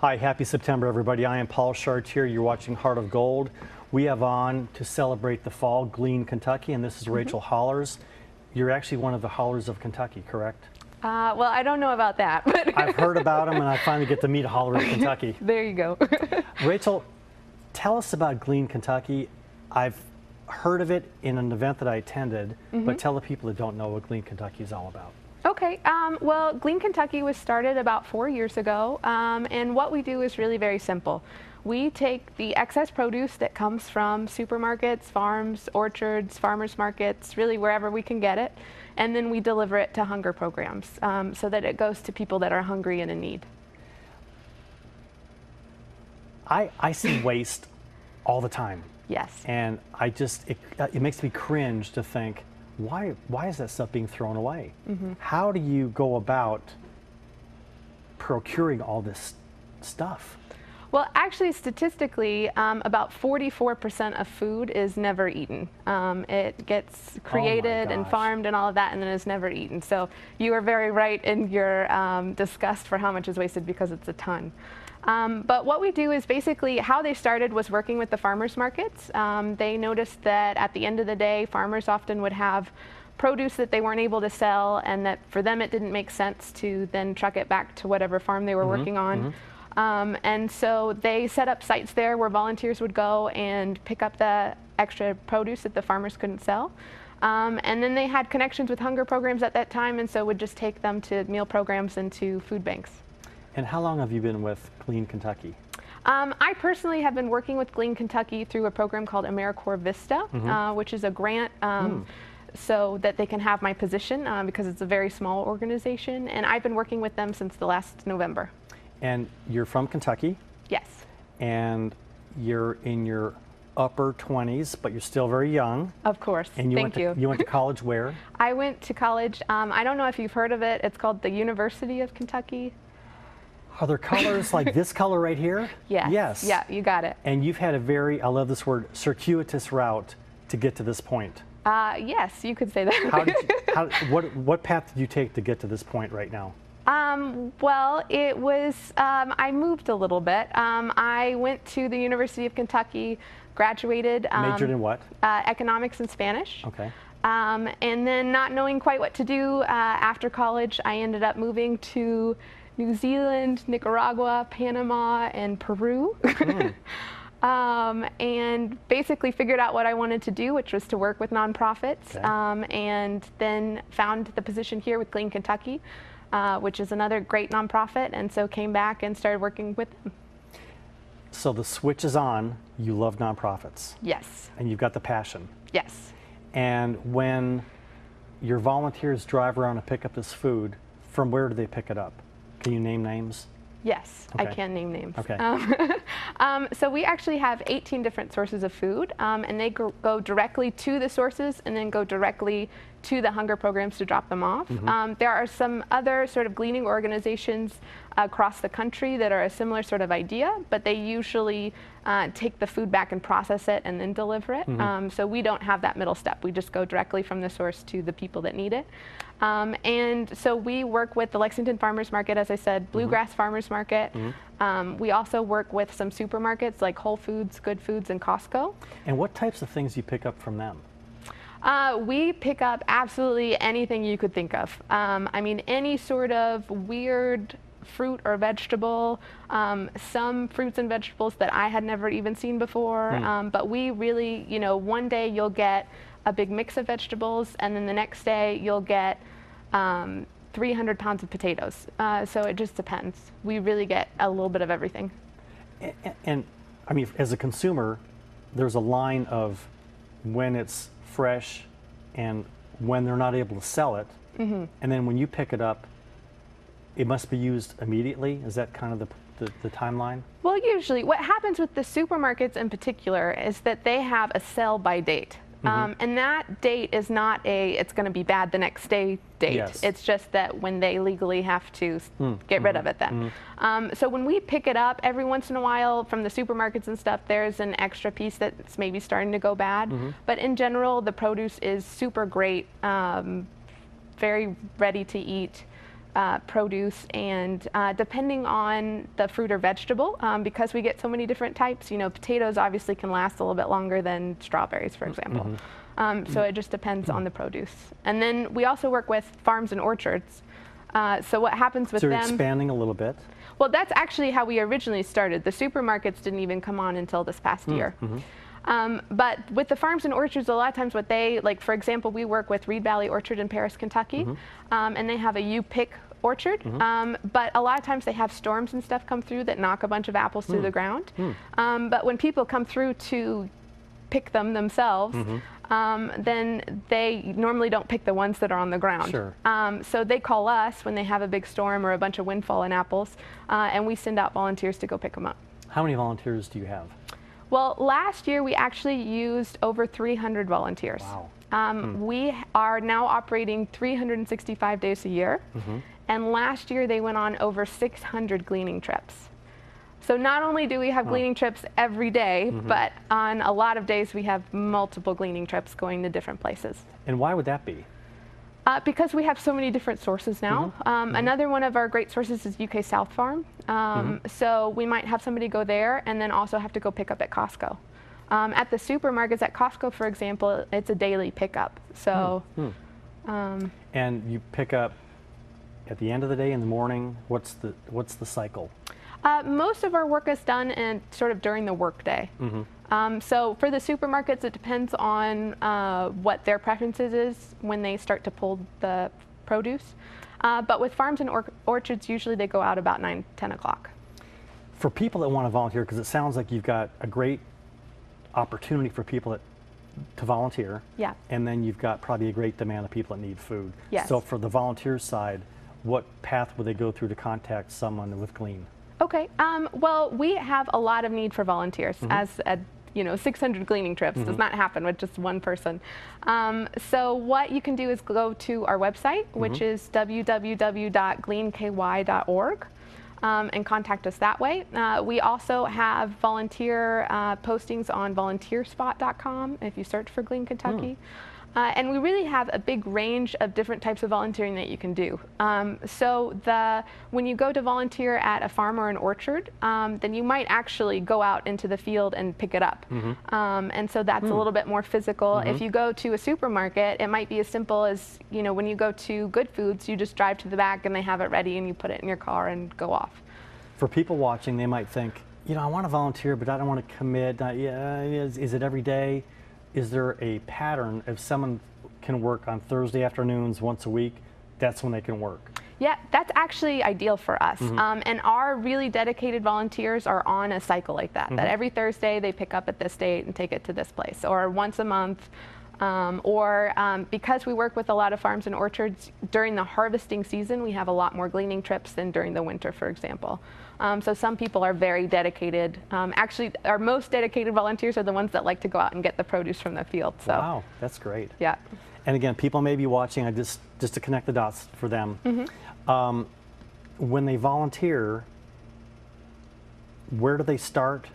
Hi, happy September, everybody. I am Paul Chartier. You're watching Heart of Gold. We have on to celebrate the fall, Glean, Kentucky, and this is Rachel Hollers. You're actually one of the Hollers of Kentucky, correct? Well, I don't know about that. But I've heard about them, and I finally get to meet a Holler of Kentucky. There you go. Rachel, tell us about Glean, Kentucky. I've heard of it in an event that I attended, but tell the people that don't know what Glean, Kentucky is all about. Okay, well, Glean, Kentucky was started about 4 years ago, and what we do is really very simple. We take the excess produce that comes from supermarkets, farms, orchards, farmers markets, really wherever we can get it, and then we deliver it to hunger programs so that it goes to people that are hungry and in need. I see waste all the time. Yes. And it makes me cringe to think, why is that stuff being thrown away? How do you go about procuring all this stuff? Well, actually, statistically, about 44% of food is never eaten. It gets created and farmed and all of that, and then is never eaten. So you are very right in your disgust for how much is wasted, because it's a ton. But what we do is basically how they started was working with the farmers markets. They noticed that at the end of the day, farmers often would have produce that they weren't able to sell, and that for them it didn't make sense to then truck it back to whatever farm they were working on. And so they set up sites there where volunteers would go and pick up the extra produce that the farmers couldn't sell. And then they had connections with hunger programs at that time, and so would just take them to meal programs and to food banks. And how long have you been with Glean, Kentucky? I personally have been working with Glean, Kentucky through a program called AmeriCorps Vista, which is a grant so that they can have my position because it's a very small organization. And I've been working with them since the last November. And you're from Kentucky? Yes. And you're in your upper 20s, but you're still very young. Of course. And you went to college where? I went to college, I don't know if you've heard of it, it's called the University of Kentucky. Are there colors like this color right here? Yes. Yes. Yeah, you got it. And you've had a very, I love this word, circuitous route to get to this point. Yes, you could say that. What path did you take to get to this point right now? Well, it was, I moved a little bit. I went to the University of Kentucky, graduated. Majored in what? Economics and Spanish. Okay. And then not knowing quite what to do after college, I ended up moving to New Zealand, Nicaragua, Panama, and Peru. And basically figured out what I wanted to do, which was to work with nonprofits, and then found the position here with Glean, Kentucky, which is another great nonprofit, and so came back and started working with them. So the switch is on. You love nonprofits. Yes. And you've got the passion. Yes. And when your volunteers drive around to pick up this food, from where do they pick it up? Can you name names? Yes, I can name names. Okay. So we actually have 18 different sources of food, and they go directly to the sources and then go directly to the hunger programs to drop them off. There are some other sort of gleaning organizations across the country that are a similar sort of idea, but they usually take the food back and process it and then deliver it. So we don't have that middle step. We just go directly from the source to the people that need it. And so we work with the Lexington Farmers Market, as I said, Bluegrass Farmers Market. We also work with some supermarkets like Whole Foods, Good Foods, and Costco. And what types of things do you pick up from them? We pick up absolutely anything you could think of. I mean, any sort of weird fruit or vegetable, some fruits and vegetables that I had never even seen before. But we really, you know, one day you'll get a big mix of vegetables, and then the next day you'll get 300 pounds of potatoes. So it just depends. We really get a little bit of everything. And I mean, as a consumer, there's a line of when it's fresh and when they're not able to sell it. And then when you pick it up, it must be used immediately. Is that kind of the timeline? Well, usually what happens with the supermarkets in particular is that they have a sell by date. And that date is not it's going to be bad the next day date. Yes. It's just that when they legally have to get rid of it then. So when we pick it up, every once in a while from the supermarkets and stuff, there's an extra piece that's maybe starting to go bad. But in general, the produce is super great, very ready to eat. produce, and depending on the fruit or vegetable, because we get so many different types, potatoes obviously can last a little bit longer than strawberries, for example. So it just depends on the produce. And then we also work with farms and orchards. So what happens with So them? you're expanding a little bit. Well, that's actually how we originally started. The supermarkets didn't even come on until this past year. But with the farms and orchards, a lot of times what they, like for example, we work with Reed Valley Orchard in Paris, Kentucky, and they have a you-pick orchard, but a lot of times they have storms and stuff come through that knock a bunch of apples through the ground. But when people come through to pick them themselves, then they normally don't pick the ones that are on the ground. Sure. So they call us when they have a big storm or a bunch of windfall in apples, and we send out volunteers to go pick them up. How many volunteers do you have? Well, last year we actually used over 300 volunteers. Wow. We are now operating 365 days a year, and last year they went on over 600 gleaning trips. So not only do we have gleaning trips every day, but on a lot of days we have multiple gleaning trips going to different places. And why would that be? Because we have so many different sources now. Another one of our great sources is UK South Farm. So we might have somebody go there and then also have to go pick up at Costco. At the supermarkets, at Costco, for example, it's a daily pickup. So, and you pick up at the end of the day, in the morning. What's the cycle? Most of our work is done in sort of during the workday. So for the supermarkets, it depends on what their preferences is when they start to pull the produce. But with farms and orchards, usually they go out about 9, 10 o'clock. For people that want to volunteer, because it sounds like you've got a great opportunity for people to volunteer. Yeah. And then you've got probably a great demand of people that need food. Yes. So for the volunteer side, what path would they go through to contact someone with Glean? Okay. Well, we have a lot of need for volunteers, as 600 gleaning trips does not happen with just one person. So what you can do is go to our website, which is www.gleanky.org, and contact us that way. We also have volunteer postings on volunteerspot.com if you search for Glean, Kentucky. And we really have a big range of different types of volunteering that you can do. So when you go to volunteer at a farm or an orchard, then you might actually go out into the field and pick it up. And so that's a little bit more physical. If you go to a supermarket, it might be as simple as, when you go to Good Foods, you just drive to the back and they have it ready and you put it in your car and go off. For people watching, they might think, I want to volunteer, but I don't want to commit. Is it every day? Is there a pattern? If someone can work on Thursday afternoons once a week, that's when they can work? Yeah, that's actually ideal for us. And our really dedicated volunteers are on a cycle like that, that every Thursday they pick up at this date and take it to this place, or once a month. Because we work with a lot of farms and orchards, during the harvesting season, we have a lot more gleaning trips than during the winter, for example. So some people are very dedicated. Actually, our most dedicated volunteers are the ones that like to go out and get the produce from the field. So. Wow, that's great. Yeah. And again, people may be watching, just to connect the dots for them. When they volunteer, where do they start?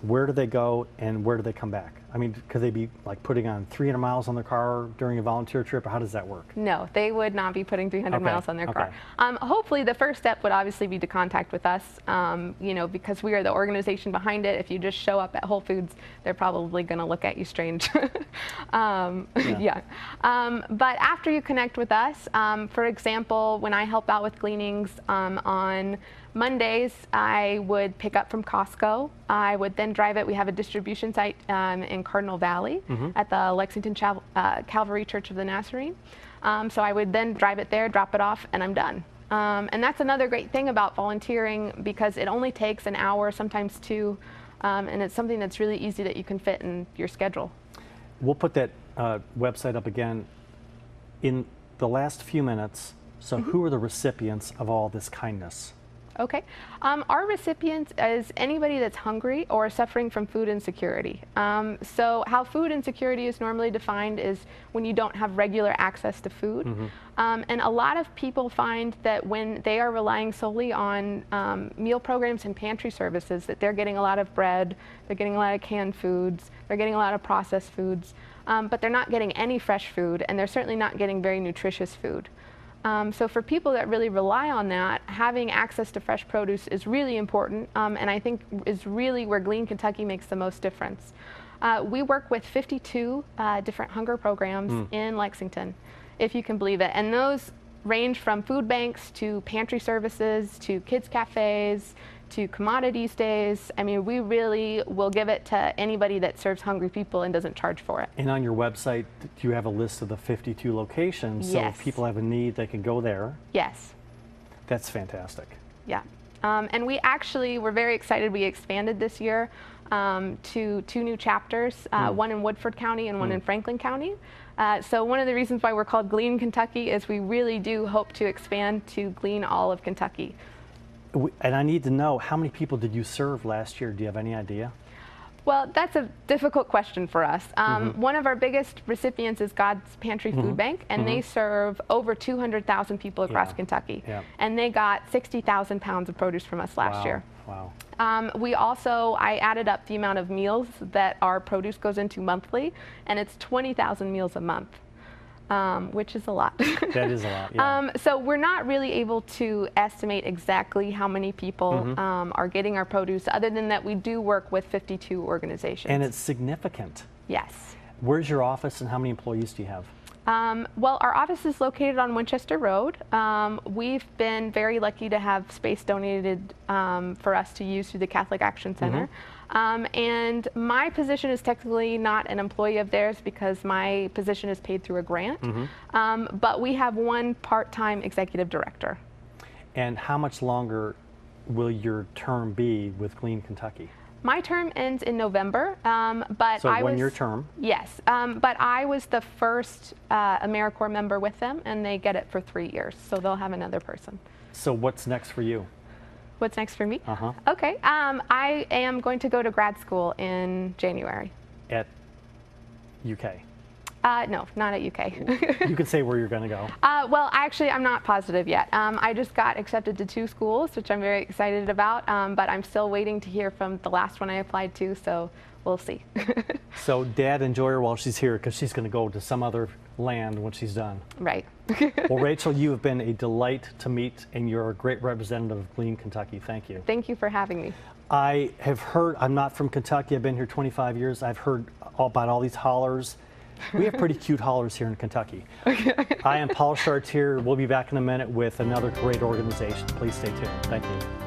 Where do they go? And where do they come back? I mean, could they be like putting on 300 miles on their car during a volunteer trip, or how does that work? No, they would not be putting 300 miles on their car. Hopefully the first step would obviously be to contact with us, because we are the organization behind it. If you just show up at Whole Foods, they're probably going to look at you strange. But after you connect with us, for example, when I help out with gleanings on Mondays, I would pick up from Costco. I would then drive it. We have a distribution site in Cardinal Valley at the Lexington Calvary Church of the Nazarene. So I would then drive it there, drop it off, and I'm done. And that's another great thing about volunteering, because it only takes an hour, sometimes 2, and it's something that's really easy that you can fit in your schedule. We'll put that website up again in the last few minutes. So who are the recipients of all this kindness? Okay. Our recipients is anybody that's hungry or suffering from food insecurity. So how food insecurity is normally defined is when you don't have regular access to food. And a lot of people find that when they are relying solely on meal programs and pantry services, that they're getting a lot of bread, they're getting a lot of canned foods, they're getting a lot of processed foods, but they're not getting any fresh food, and they're certainly not getting very nutritious food. So for people that really rely on that, having access to fresh produce is really important, and I think is really where Glean Kentucky makes the most difference. We work with 52 different hunger programs in Lexington, if you can believe it. And those range from food banks to pantry services to kids cafes to commodities days. I mean, we really will give it to anybody that serves hungry people and doesn't charge for it. And on your website, do you have a list of the 52 locations? Yes. So if people have a need, they can go there? Yes. That's fantastic. Yeah. And we're very excited. We expanded this year to 2 new chapters, one in Woodford County and one in Franklin County. So one of the reasons why we're called Glean Kentucky is we really do hope to expand to glean all of Kentucky. And I need to know, how many people did you serve last year? Do you have any idea? Well, that's a difficult question for us. One of our biggest recipients is God's Pantry Food Bank, and they serve over 200,000 people across Kentucky. Yeah. And they got 60,000 pounds of produce from us last year. Wow. I added up the amount of meals that our produce goes into monthly, and it's 20,000 meals a month. Which is a lot. That is a lot, yeah. So we're not really able to estimate exactly how many people are getting our produce, other than that we do work with 52 organizations. And it's significant. Yes. Where's your office and how many employees do you have? Well, our office is located on Winchester Road. We've been very lucky to have space donated for us to use through the Catholic Action Center. And my position is technically not an employee of theirs because my position is paid through a grant. But we have one part-time executive director. And how much longer will your term be with Glean Kentucky? My term ends in November, but so one-year term? Yes, but I was the first AmeriCorps member with them, and they get it for 3 years, so they'll have another person. So what's next for you? What's next for me? Okay, I am going to go to grad school in January. At UK? No, not at UK. You can say where you're going to go. Well, actually, I'm not positive yet. I just got accepted to 2 schools, which I'm very excited about, but I'm still waiting to hear from the last one I applied to, so we'll see. So Dad, enjoy her while she's here, because she's going to go to some other land when she's done. Right. Well, Rachel, you have been a delight to meet, and you're a great representative of Glean Kentucky. Thank you. Thank you for having me. I have heard, I'm not from Kentucky, I've been here 25 years, I've heard about all these hollers. We have pretty cute hollers here in Kentucky. I am Paul Chartier. We'll be back in a minute with another great organization. Please stay tuned. Thank you.